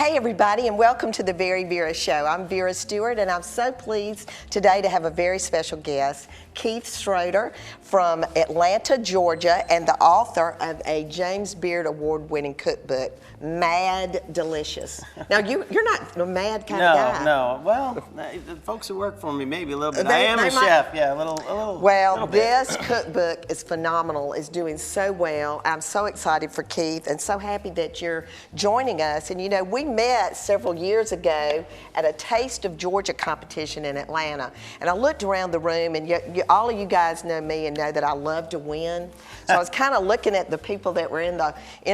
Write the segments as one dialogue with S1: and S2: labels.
S1: Hey everybody, and welcome to the VeryVera show. I'm Vera Stewart, and I'm so pleased today to have a very special guest, Keith Schroeder from Atlanta, Georgia, and the author of a James Beard Award-winning cookbook, Mad Delicious. Now, you're not a mad kind of guy.
S2: No. Well, the folks who work for me, maybe a little bit. I am a chef, yeah, a little
S1: Well,
S2: bit.
S1: this cookbook is phenomenal. It's doing so well. I'm so excited for Keith and so happy that you're joining us. And you know, we met several years ago at a Taste of Georgia competition in Atlanta. And I looked around the room, and all of you guys know me and know that I love to win. So I was kind of looking at the people that were in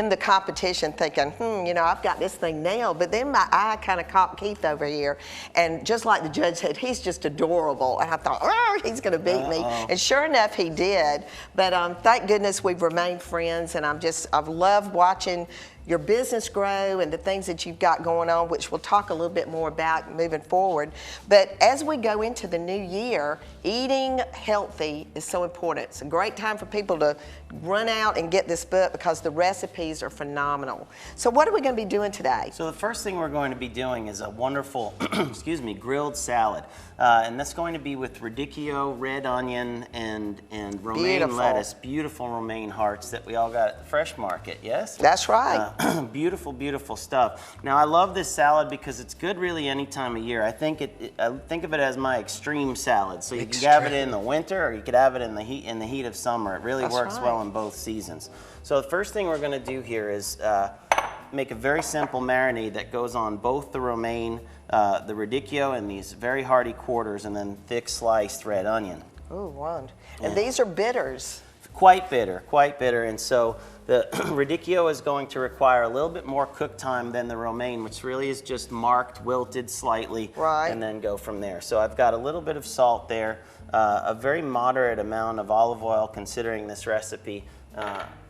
S1: the competition thinking, you know, I've got this thing nailed. But then my eye kind of caught Keith over here. And just like the judge said, he's just adorable. And I thought, oh, he's going to beat me. And sure enough, he did. But thank goodness we've remained friends. And I've loved watching your business grow and the things that you've got going on, which we'll talk a little bit more about moving forward. But as we go into the new year, eating healthy is so important. It's a great time for people to run out and get this book because the recipes are phenomenal. So what are we going to be doing today?
S2: So the first thing we're going to be doing is a wonderful, grilled salad. And that's going to be with radicchio, red onion, and romaine lettuce. Beautiful romaine hearts that we all got at the Fresh Market, yes?
S1: That's right.
S2: Beautiful, beautiful stuff. Now I love this salad because it's good really any time of year. I think of it as my extreme salad. So you can have it in the winter or you could have it in the heat of summer. It really works well in both seasons. So the first thing we're going to do here is make a very simple marinade that goes on both the romaine, the radicchio, and these very hearty quarters, and then thick sliced red onion.
S1: Oh, wow. And these are bitters.
S2: Quite bitter, and so the radicchio is going to require a little bit more cook time than the romaine, which really is just marked, wilted slightly, and then go from there. So I've got a little bit of salt there, a very moderate amount of olive oil, considering this recipe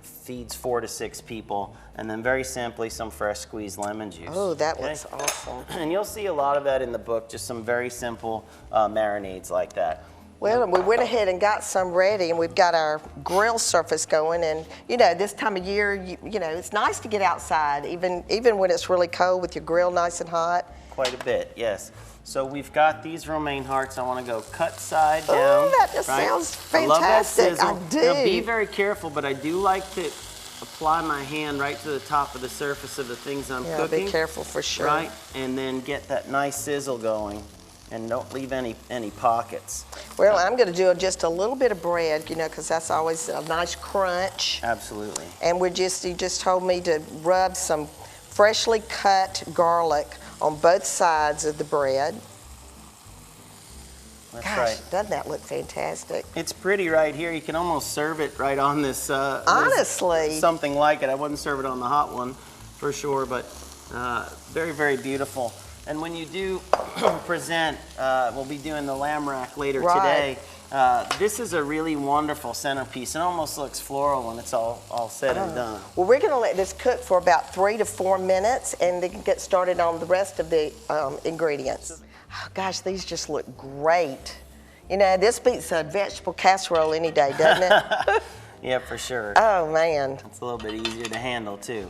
S2: feeds 4 to 6 people, and then very simply some fresh squeezed lemon juice.
S1: Oh, that looks awesome.
S2: And you'll see a lot of that in the book, just some very simple marinades like that.
S1: Well, we went ahead and got some ready, and we've got our grill surface going. And you know, this time of year, you know, it's nice to get outside, even when it's really cold, with your grill nice and hot.
S2: Quite a bit, yes. So we've got these romaine hearts. I want to go cut side down.
S1: Oh, that just sounds fantastic.
S2: I love that sizzle.
S1: I do.
S2: Now, be very careful, but I do like to apply my hand right to the top of the surface of the things I'm cooking.
S1: Be careful for sure.
S2: Right, and then get that nice sizzle going. And don't leave any pockets.
S1: Well, I'm going to do just a little bit of bread, you know, because that's always a nice crunch.
S2: Absolutely.
S1: And you just told me to rub some freshly cut garlic on both sides of the bread.
S2: That's
S1: Gosh,
S2: right.
S1: Doesn't that look fantastic?
S2: It's pretty right here. You can almost serve it right on this.
S1: Honestly.
S2: Something like it. I wouldn't serve it on the hot one for sure, but very, very beautiful. And when you do present, we'll be doing the lamb rack later today. This is a really wonderful centerpiece. It almost looks floral when it's all said and done.
S1: Well, we're going to let this cook for about 3 to 4 minutes, and then get started on the rest of the ingredients. Oh, gosh, these just look great. You know, this beats a vegetable casserole any day, doesn't it?
S2: Yeah, for sure.
S1: Oh, man.
S2: It's a little bit easier to handle, too.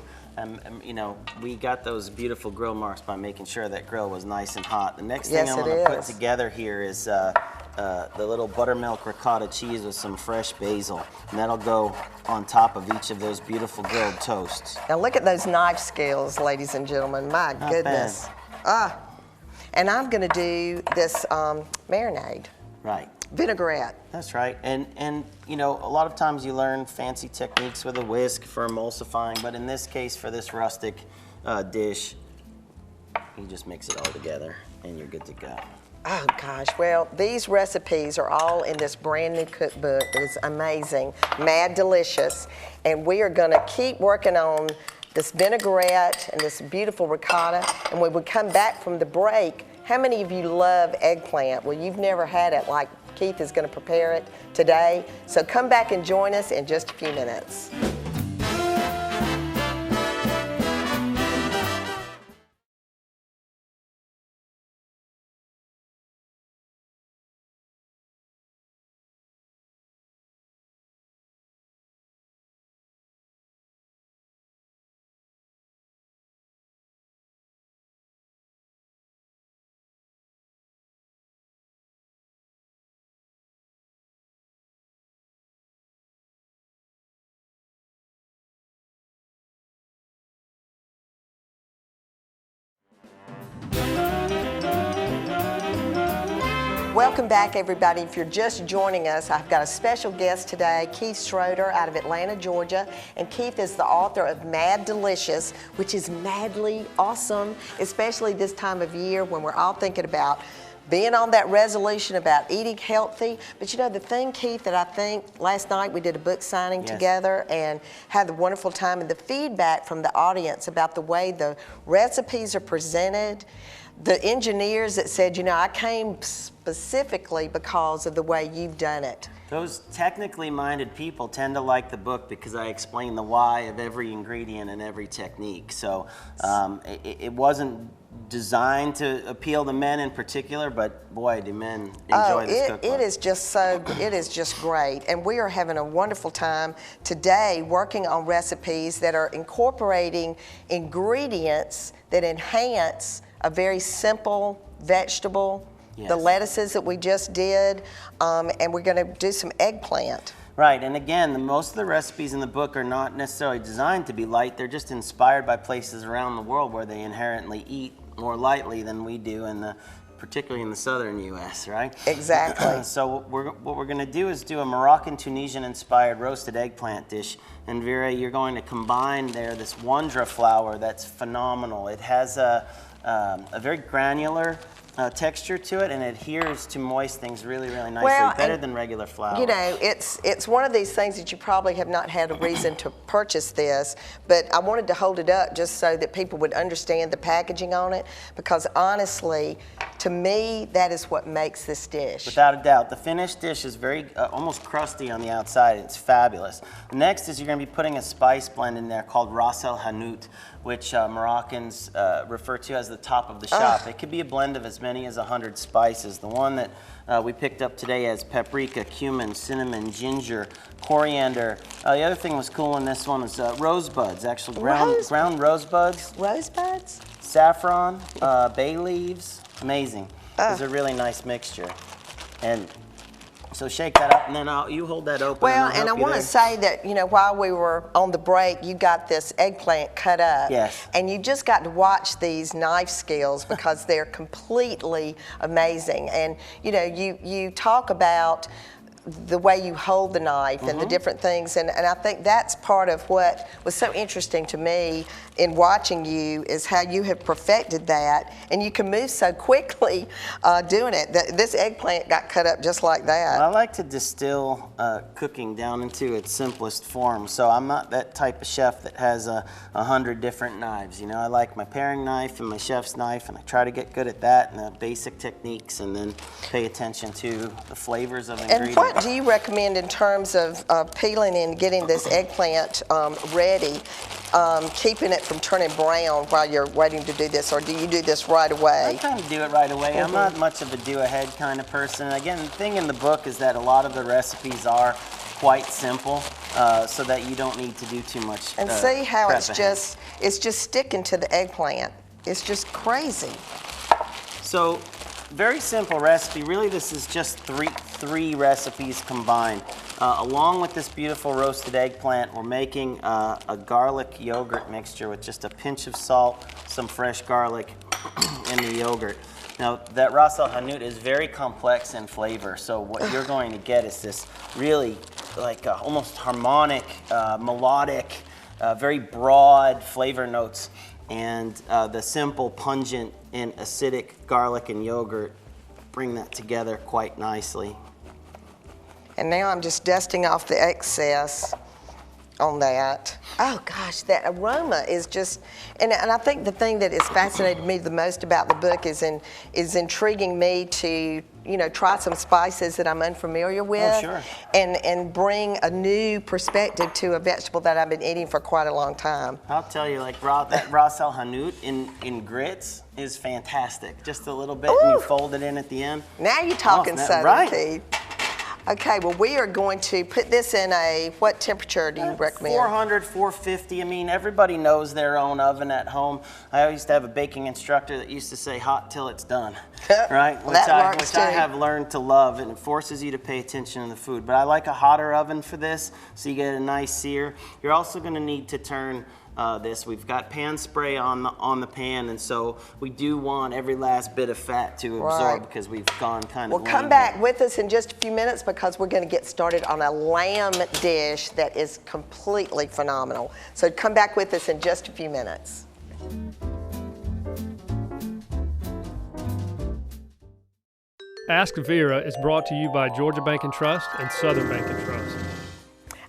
S2: You know, we got those beautiful grill marks by making sure that grill was nice and hot. The next thing I'm going to put together here is the little buttermilk ricotta cheese with some fresh basil. And that'll go on top of each of those beautiful grilled toasts.
S1: Now look at those knife scales, ladies and gentlemen. My goodness. And I'm going to do this marinade.
S2: Right.
S1: Vinaigrette.
S2: That's right. And you know, a lot of times you learn fancy techniques with a whisk for emulsifying, but in this case, for this rustic dish, you just mix it all together and you're good to go.
S1: Oh gosh, well, these recipes are all in this brand new cookbook that is amazing, Mad Delicious, and we are going to keep working on this vinaigrette and this beautiful ricotta. And when we come back from the break, how many of you love eggplant? Well, you've never had it like Keith is going to prepare it today. So come back and join us in just a few minutes. Welcome back, everybody. If you're just joining us, I've got a special guest today, Keith Schroeder out of Atlanta, Georgia. And Keith is the author of Mad Delicious, which is madly awesome, especially this time of year when we're all thinking about being on that resolution about eating healthy. But you know, the thing, Keith, that I think last night we did a book signing together and had the wonderful time, and the feedback from the audience about the way the recipes are presented. The engineers that said, you know, I came specifically because of the way you've done it.
S2: Those technically minded people tend to like the book because I explain the why of every ingredient and every technique. So it wasn't designed to appeal to men in particular, but boy, do men enjoy this cookbook.
S1: It is just great. And we are having a wonderful time today working on recipes that are incorporating ingredients that enhance a very simple vegetable, the lettuces that we just did, and we're going to do some eggplant.
S2: Right, and again, most of the recipes in the book are not necessarily designed to be light. They're just inspired by places around the world where they inherently eat more lightly than we do, particularly in the southern U.S., right?
S1: Exactly.
S2: So what we're going to do is do a Moroccan-Tunisian-inspired roasted eggplant dish. And Vera, you're going to combine there this Wondra flour that's phenomenal. It has a very granular texture to it, and it adheres to moist things really, really nicely, better than regular flour.
S1: You know, it's one of these things that you probably have not had a reason to purchase this, but I wanted to hold it up just so that people would understand the packaging on it, because honestly, to me, that is what makes this dish.
S2: Without a doubt. The finished dish is very, almost crusty on the outside. It's fabulous. Next is you're going to be putting a spice blend in there called Ras El Hanout, which Moroccans refer to as the top of the shop. It could be a blend of as many as 100 spices. The one that we picked up today has paprika, cumin, cinnamon, ginger, coriander. The other thing was cool in this one is rosebuds, actually ground rosebuds.
S1: Rosebuds?
S2: Saffron, bay leaves, amazing. It's a really nice mixture. And so shake that up, and then you hold that open.
S1: Well, and I want to say that, you know, while we were on the break, you got this eggplant cut up.
S2: Yes.
S1: And you just got to watch these knife skills because they're completely amazing. And, you know, you talk about the way you hold the knife and the different things, and I think that's part of what was so interesting to me in watching you, is how you have perfected that, and you can move so quickly doing it. This eggplant got cut up just like that.
S2: Well, I like to distill cooking down into its simplest form, so I'm not that type of chef that has 100 different knives. You know, I like my paring knife and my chef's knife, and I try to get good at that and the basic techniques, and then pay attention to the flavors of ingredients.
S1: And what do you recommend in terms of peeling and getting this eggplant ready, keeping it from turning brown while you're waiting to do this, or do you do this right away?
S2: I kind of do it right away. I'm not much of a do-ahead kind of person. Again, the thing in the book is that a lot of the recipes are quite simple, so that you don't need to do too much.
S1: And see how it's just sticking to the eggplant. It's just crazy.
S2: So, very simple recipe. Really, this is just three recipes combined. Along with this beautiful roasted eggplant, we're making a garlic yogurt mixture with just a pinch of salt, some fresh garlic, and the yogurt. Now, that Ras El Hanout is very complex in flavor, so what you're going to get is this really like almost harmonic, melodic, very broad flavor notes, and the simple, pungent, and acidic garlic and yogurt bring that together quite nicely.
S1: And now I'm just dusting off the excess on that. Oh gosh, that aroma is just, and I think the thing that has fascinated me the most about the book is intriguing me to, you know, try some spices that I'm unfamiliar with.
S2: Oh, sure.
S1: And bring a new perspective to a vegetable that I've been eating for quite a long time.
S2: I'll tell you, like that Ras El Hanout in grits is fantastic. Just a little bit, and you fold it in at the end.
S1: Now you're talking Southern, Keith. Okay, well, we are going to put this in what temperature do you recommend?
S2: 400, 450. I mean, everybody knows their own oven at home. I used to have a baking instructor that used to say hot till it's done, right? Which I have learned to love, and it forces you to pay attention to the food. But I like a hotter oven for this, so you get a nice sear. You're also going to need to turn this. We've got pan spray on the pan, and so we do want every last bit of fat to absorb because we've gone kind of.
S1: Well, come back with us in just a few minutes because we're going to get started on a lamb dish that is completely phenomenal. So come back with us in just a few minutes.
S3: Ask Vera is brought to you by Georgia Bank and Trust and Southern Bank and Trust.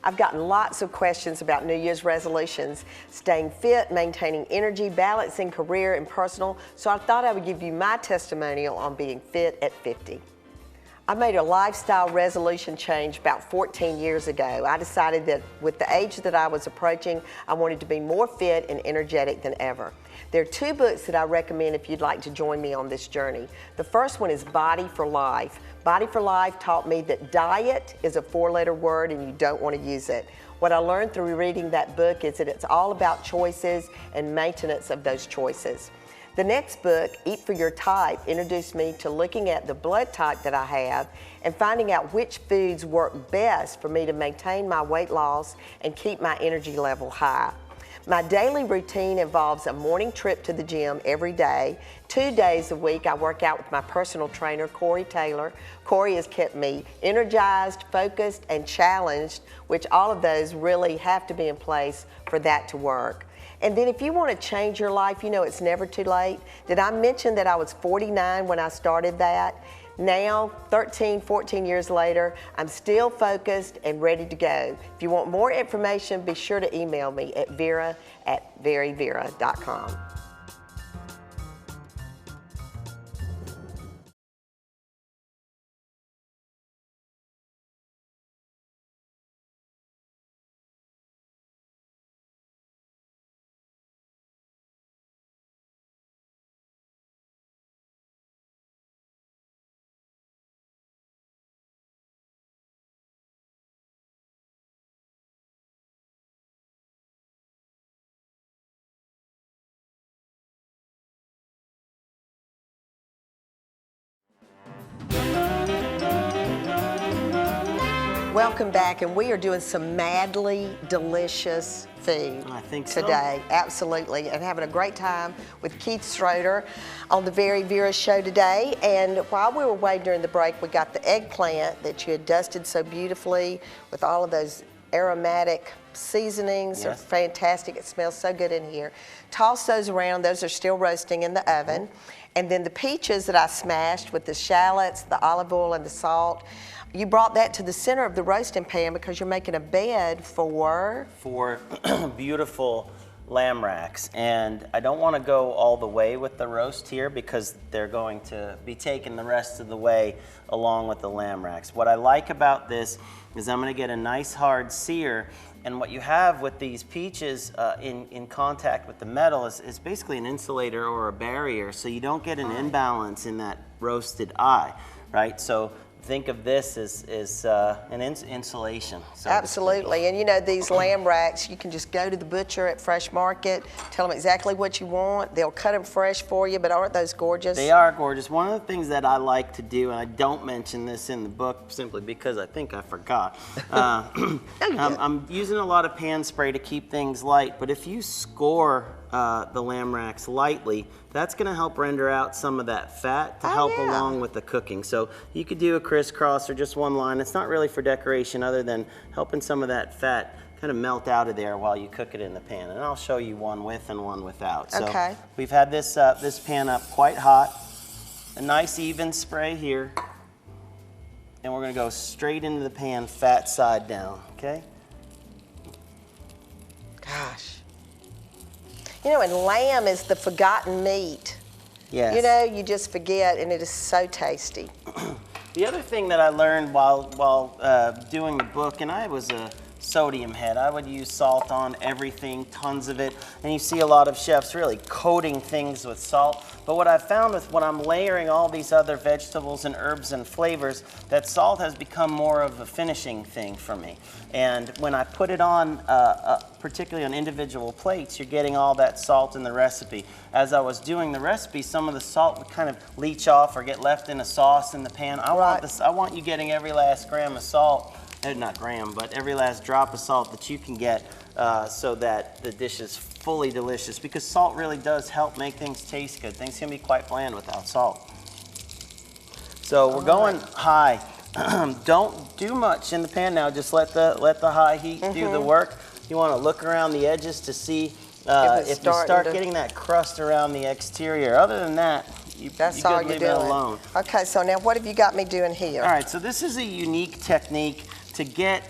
S1: I've gotten lots of questions about New Year's resolutions, staying fit, maintaining energy, balancing career and personal, so I thought I would give you my testimonial on being fit at 50. I made a lifestyle resolution change about 14 years ago. I decided that with the age that I was approaching, I wanted to be more fit and energetic than ever. There are 2 books that I recommend if you'd like to join me on this journey. The first one is Body for Life. Body for Life taught me that diet is a 4-letter word and you don't want to use it. What I learned through reading that book is that it's all about choices and maintenance of those choices. The next book, Eat for Your Type, introduced me to looking at the blood type that I have and finding out which foods work best for me to maintain my weight loss and keep my energy level high. My daily routine involves a morning trip to the gym every day. 2 days a week I work out with my personal trainer, Corey Taylor. Corey has kept me energized, focused, and challenged, which all of those really have to be in place for that to work. And then if you want to change your life, you know it's never too late. Did I mention that I was 49 when I started that? Now, 13, 14 years later, I'm still focused and ready to go. If you want more information, be sure to email me at vera@veryvera.com. Welcome back, and we are doing some madly delicious food today. Absolutely, and having a great time with Keith Schroeder on the VeryVera show today. And while we were waiting during the break, we got the eggplant that you had dusted so beautifully with all of those aromatic seasonings. They're fantastic. It smells so good in here. Toss those around. Those are still roasting in the oven. And then the peaches that I smashed with the shallots, the olive oil, and the salt, you brought that to the center of the roasting pan because you're making a bed for
S2: beautiful lamb racks. And I don't want to go all the way with the roast here because they're going to be taken the rest of the way along with the lamb racks. What I like about this is I'm going to get a nice hard sear, and what you have with these peaches in contact with the metal is basically an insulator or a barrier, so you don't get an imbalance in that roasted eye, right? So think of this as an insulation. So
S1: absolutely, and you know these lamb racks, you can just go to the butcher at Fresh Market, tell them exactly what you want. They'll cut them fresh for you, but aren't those gorgeous?
S2: They are gorgeous. One of the things that I like to do, and I don't mention this in the book simply because I think I forgot, I'm using a lot of pan spray to keep things light, but if you score the lamb racks lightly, that's going to help render out some of that fat to help along with the cooking. So you could do a crisscross or just one line. It's not really for decoration other than helping some of that fat kind of melt out of there while you cook it in the pan. And I'll show you one with and one without. So we've had this, this pan up quite hot. A nice even spray here. And we're going to go straight into the pan, fat side down, okay?
S1: Gosh. You know, and lamb is the forgotten meat.
S2: Yes.
S1: You know, you just forget, and it is so tasty.
S2: The other thing that I learned while doing the book, and I was a sodium head, I would use salt on everything, tons of it, and you see a lot of chefs really coating things with salt. But what I've found is when I'm layering all these other vegetables and herbs and flavors, that salt has become more of a finishing thing for me. And when I put it on, particularly on individual plates, you're getting all that salt in the recipe. As I was doing the recipe, some of the salt would kind of leach off or get left in a sauce in the pan. I want you getting every last gram of salt, not gram, but every last drop of salt that you can get so that the dish is fully delicious, because salt really does help make things taste good. Things can be quite bland without salt. So we're going high. Don't do much in the pan now. Just let the high heat do the work. You want to look around the edges to see if you start getting that crust around the exterior. Other than that,
S1: that's all you're doing.
S2: Leave it alone.
S1: Okay, so now what have you got me doing here?
S2: All right, so this is a unique technique to get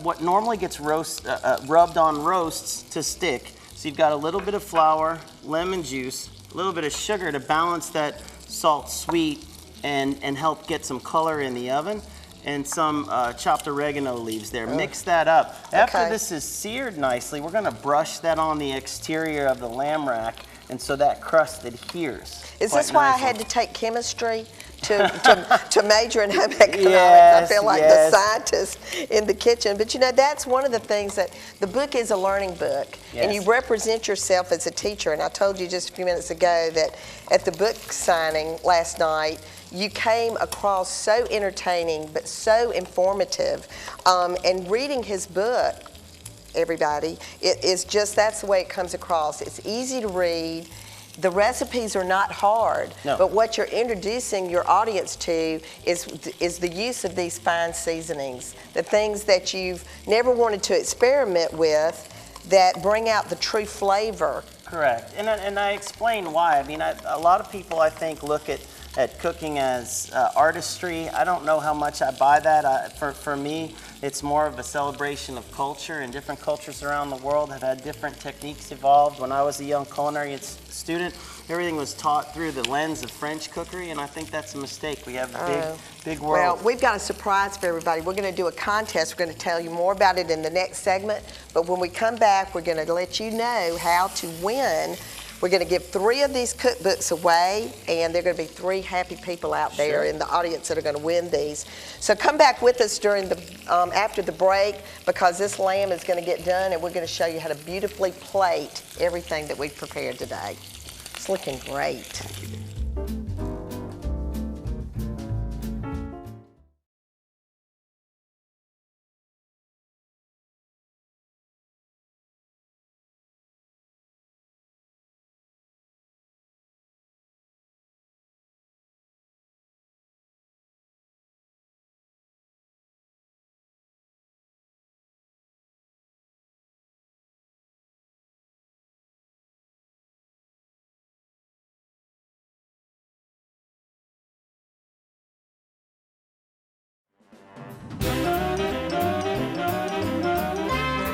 S2: what normally gets rubbed on roasts to stick. So you've got a little bit of flour, lemon juice, a little bit of sugar to balance that salt sweet and help get some color in the oven, and some chopped oregano leaves there. Mix that up. After this is seared nicely, we're gonna brush that on the exterior of the lamb rack, and so that crust adheres.
S1: Is this why I had to take chemistry to major in home economics? I feel like the scientist in the kitchen. But you know, that's one of the things that the book is a learning book. And you represent yourself as a teacher. And I told you just a few minutes ago that at the book signing last night, you came across so entertaining but so informative. And reading his book, everybody, it is just, that's the way it comes across. It's easy to read. The recipes are not hard, but what you're introducing your audience to is the use of these fine seasonings, the things that you've never wanted to experiment with that bring out the true flavor.
S2: Correct, and I explain why. I mean, a lot of people, I think, look at cooking as artistry. I don't know how much I buy that. For me, it's more of a celebration of culture, and different cultures around the world have had different techniques evolved. When I was a young culinary student, everything was taught through the lens of French cookery, and I think that's a mistake. We have a big world.
S1: Well, we've got a surprise for everybody. We're going to do a contest. We're going to tell you more about it in the next segment, but when we come back, we're going to let you know how to win. We're going to give 3 of these cookbooks away, and there are going to be 3 happy people out there in the audience that are going to win these. So come back with us during the after the break, because this lamb is going to get done, and we're going to show you how to beautifully plate everything that we've prepared today. It's looking great.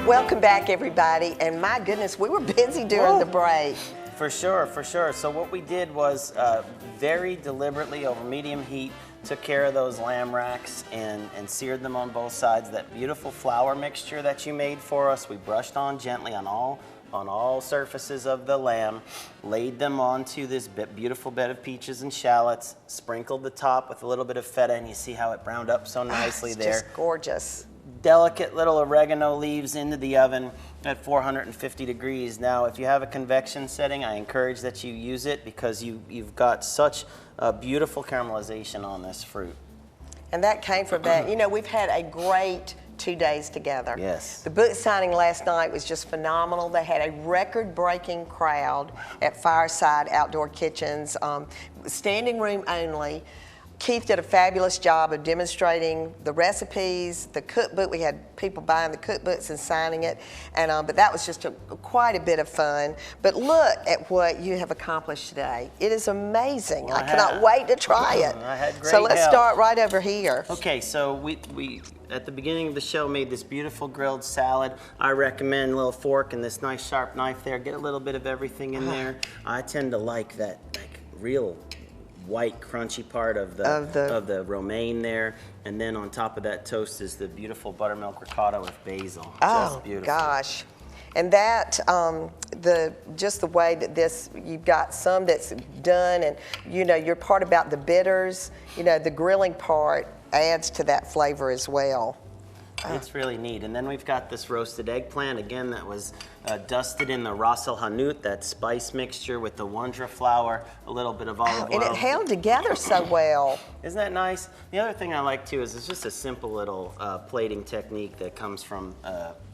S1: Welcome back, everybody, and my goodness, we were busy during the break.
S2: For sure, for sure. So what we did was very deliberately over medium heat, took care of those lamb racks and seared them on both sides. That beautiful flour mixture that you made for us, we brushed on gently on all surfaces of the lamb, laid them onto this beautiful bed of peaches and shallots, sprinkled the top with a little bit of feta, and you see how it browned up so nicely there.
S1: It's just gorgeous.
S2: Delicate little oregano leaves into the oven at 450 degrees. Now, if you have a convection setting, I encourage that you use it, because you've got such a beautiful caramelization on this fruit.
S1: And that came from that. You know, we've had a great 2 days together.
S2: Yes.
S1: The book signing last night was just phenomenal. They had a record-breaking crowd at Fireside Outdoor Kitchens, standing room only. Keith did a fabulous job of demonstrating the recipes, the cookbook. We had people buying the cookbooks and signing it, and but that was just quite a bit of fun. But look at what you have accomplished today. It is amazing.
S2: Well,
S1: I cannot wait to try it.
S2: I had great
S1: So let's
S2: help.
S1: start right over here.
S2: Okay, so we at the beginning of the show made this beautiful grilled salad. I recommend a little fork and this nice sharp knife there. Get a little bit of everything in there. I tend to like that real white crunchy part of the romaine there, and then on top of that toast is the beautiful buttermilk ricotta with basil.
S1: Oh,
S2: just beautiful.
S1: Gosh. And that, just the way that this, you've got some that's done, and you know, your part about the bitters, you know, the grilling part adds to that flavor as well.
S2: It's really neat. And then we've got this roasted eggplant, again, that was dusted in the Ras el Hanout, that spice mixture with the Wondra flour, a little bit of olive oil.
S1: And it held together so well.
S2: Isn't that nice? The other thing I like too is it's just a simple little plating technique that comes from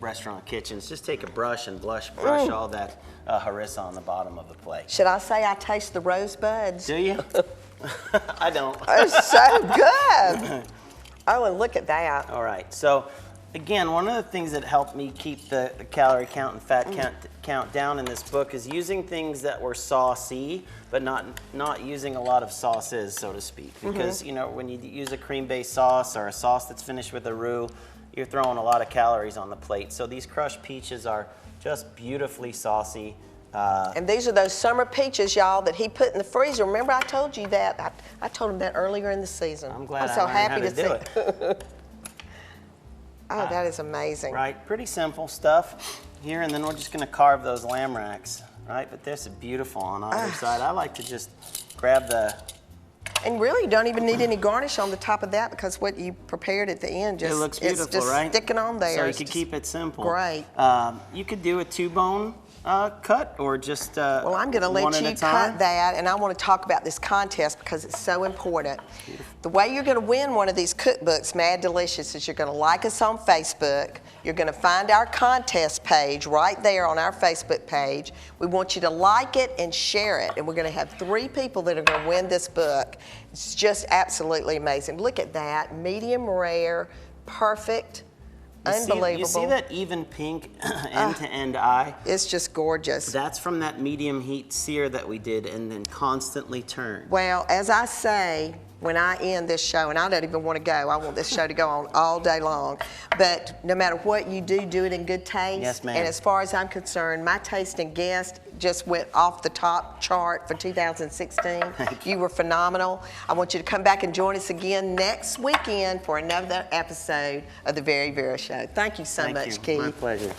S2: restaurant kitchens. Just take a brush and brush all that harissa on the bottom of the plate.
S1: Should I say I taste the rosebuds?
S2: Do you? I don't.
S1: It's so good. Oh, and look at that.
S2: All right, so again, one of the things that helped me keep the calorie count and fat count down in this book is using things that were saucy, but not using a lot of sauces, so to speak. Because you know, when you use a cream-based sauce or a sauce that's finished with a roux, you're throwing a lot of calories on the plate. So these crushed peaches are just beautifully saucy.
S1: And these are those summer peaches, y'all, that he put in the freezer. Remember I told you that? I told him that earlier in the season.
S2: I'm glad
S1: so happy
S2: to do it.
S1: Oh, that is amazing.
S2: Right, pretty simple stuff here, and then we're just gonna carve those lamb racks, right? But this is beautiful on either side. I like to just grab the...
S1: And really, you don't even need any garnish on the top of that because what you prepared at the end just,
S2: it looks beautiful,
S1: it's just
S2: right?
S1: sticking on there.
S2: So you
S1: It's
S2: can
S1: just
S2: keep it simple.
S1: Great.
S2: You could do a 2-bone cut or just
S1: Well, I'm going to let you cut that, and I want to talk about this contest because it's so important. The way you're going to win one of these cookbooks, Mad Delicious, is you're going to like us on Facebook. You're going to find our contest page right there on our Facebook page. We want you to like it and share it, and we're going to have 3 people that are going to win this book. It's just absolutely amazing. Look at that, medium rare, perfect. Unbelievable.
S2: You see that even pink end-to-end eye?
S1: It's just gorgeous.
S2: That's from that medium heat sear that we did and then constantly turn.
S1: Well, as I say, when I end this show, and I don't even want to go, I want this show to go on all day long, but no matter what you do, do it in good taste.
S2: Yes, ma'am.
S1: And as far as I'm concerned, my taste and guest just went off the top chart for 2016. You were phenomenal. I want you to come back and join us again next weekend for another episode of the Very Vera Show. Thank you so much, Keith.
S2: My pleasure.